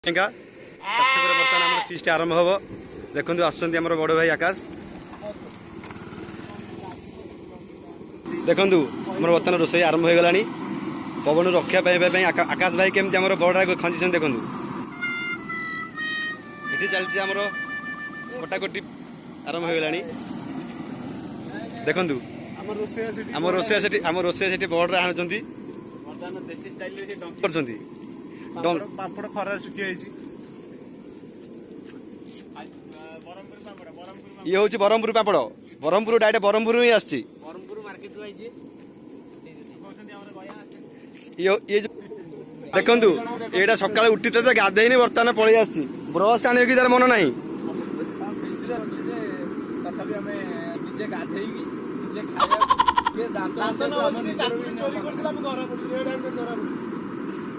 बर्तमान आम फिस्ट आरंभ हम देखो आम बड़ भाई आकाश देखु आम बर्तमान रोषे आरंभ हो गला पवन रक्षा पाइबा आकाश भाई केमती आम बड़ा खंजी देखु ये चलती आम कटाकटी आरंभ हो गला देखु आम रोषे से बर्डे आणुंट पापड़ खरा सुखी ये हूँ ब्रह्मपुर पापड़ ब्रह्मपुर डायरेक्ट ब्रह्मपुर ही आसी देखु ये सका उठी तो गाधेनी बर्तमान पलि आसी ब्रश आने की तार मन ना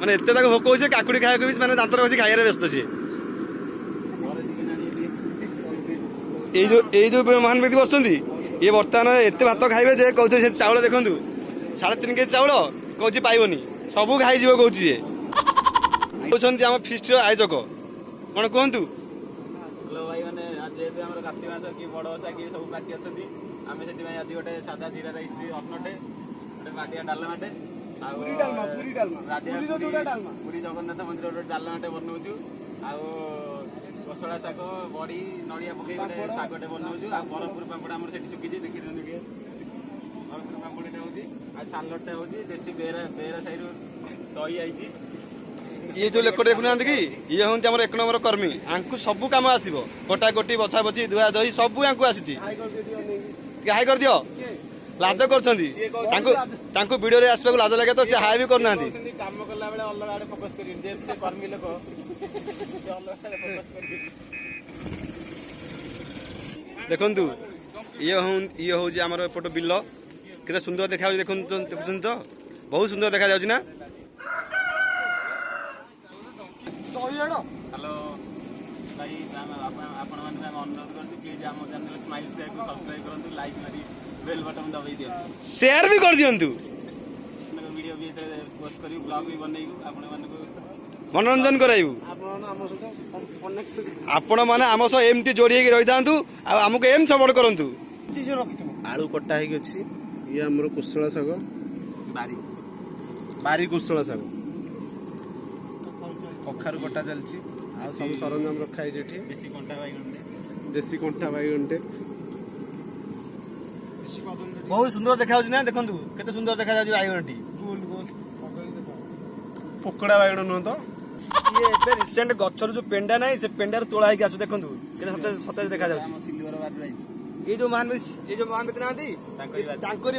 माने एत भोक हो काकुड़ी खाया मैंने दांतर बस खाइबार व्यस्त सी जो महान व्यक्ति बस ये बर्तमान एत भात खाइबे जे कौन से चाउल देखु 3.5 केजी चाउल कौच पाइबनी सबू खाई कौन जे आम फिस्ट आयोजक कौन कहतु हेलो भाई मैंने आज जेहेतु आम कार्तिक मास कि बड़ ओषा कि सब पार्टी अच्छा आम से आज गोटे सादा जीरा राइस अपनटे गोटे माटिया डालमाटे पुरी जगन्नाथ मंदिर गोटे डालमाटे बनाऊँ आसला शाग बड़ी नड़िया पकई गोटे शागटे बनाऊँ आ ब्रह्मपुर पापड़ आम से सुखी देखी दिखाँ ब्रह्मपुर पापड़टा हूँ सालटा हूँ देशी बेहरा साइड दही आई ये जो लेकर देखुना कि ये हूँ आम 1 नंबर कर्मी आंकु सबू कम आसो कटाकटी बछा बची धुआ दही सबू आंकु आसी हाई कर दियो लाज कर वीडियो आसपा लाज लगे तो हाई भी करना काम कला बेले अलग आड़े फोकस कर कर्मी लोक देखु ये हूँ आम एपट बिल के सुंदर देखा देखुन तो बहुत सुंदर देखा जाऊँ ना हेलो भाई आपण मैंने अनुरोध करती प्लीज आम चैनल स्माइल स्टाइल को सब्सक्राइब करूँ लाइक मारी बेल बटन दबाई दियो शेयर भी कर दिंतु वीडियो भी पोस्ट करी ब्लॉग भी बनैबू आपण मानको मनोरंजन कराइबू आपण माने आम सह एमती जोड़ी होगी रही था आमको एम सपोर्ट करंतु आलू कटा है ये आमर कुशला शाग बारी कुशला शाग कखारु कटा चलती सब सरंजाम रखा है देशी कंठा बैगनटे बहुत सुंदर देखा ना देखु केते सुंदर देखा बैगनटी पोकड़ा बैगन नुह तो ये रिसेंट गचर जो पेंडा ना से पेंडार तोड़ा है आस देखु सतेज देखा ये जो महान व्यक्ति ना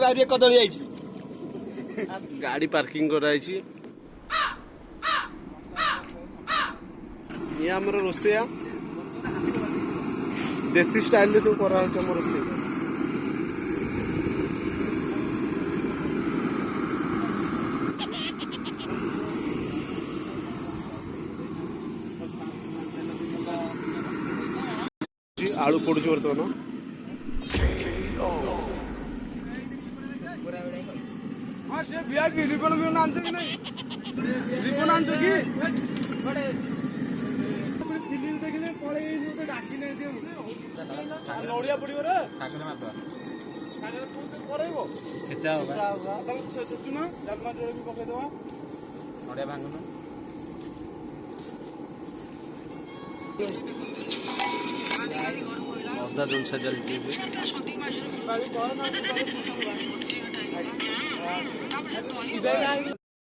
बारी कदली आई गाड़ी पार्किंग कराई ये आमर रोसैया देसी स्टाइल सब कर रोसे आलू पड़ू बर्तमान नड़िया पड़ो नड़िया भांगुन अदा जोसा चलती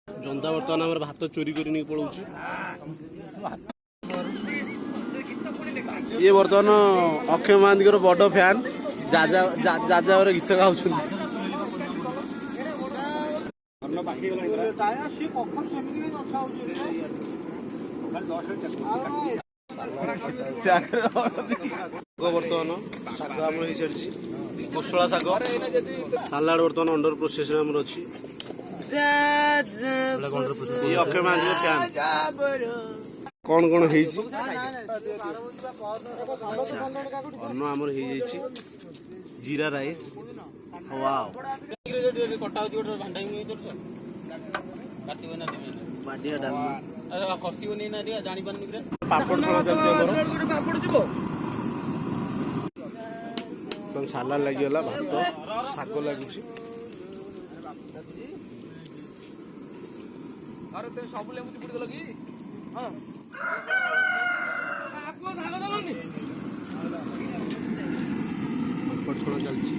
जनता बर्तमान आम भात चोरी कर पलाऊ ये बर्तमान अक्षय महांती बड़ फैन जाजा गीत गाँव बर्तमान शाग आम हो सारी कोशला शाग सालाड बर्तमान अंडर प्रोसेस अच्छी अक्षय महांती फैन कौन कौन है अन्न आमर हो जीरा राइस वाओ कटा बाडिया डालमा ଖସିବନି ନା ଟିକେ ଜାଣିପାରୁନି କିରେ। ପାପଡ଼ ଛଣା ଚାଲିଛି ଆମର ସାଲାଡ ଲାଗିଗଲା ଭାତ ଶାଗ ଲାଗୁଛି ସବୁ ଲେମ୍ବୁ ଚିପୁଡ଼ି ଦେଲ କି? ହଁ ଶାଗ ଦେଲନି? ପାପଡ଼ ଛଣା ଚାଲିଛି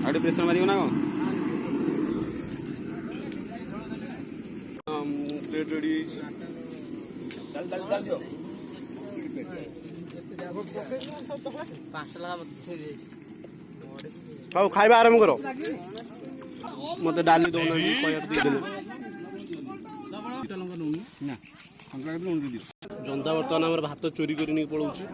ଆଉ ଟିକେ ପ୍ରେସର ମାରିବ ନା କଣ? ପ୍ଲେଟ୍ ରେଡି ହେଇଛି ହଉ ଖାଇବା ଆରମ୍ଭ କର ମତେ ଡାଲି ଦଉନାହାନ୍ତି କହିବାକୁ ଦେଇଦେଲେ ଜନ୍ଦା ବର୍ତ୍ତମାନ ଆମର ଭାତ ଚୋରି କରି ନେଇକି ପଳଉଛି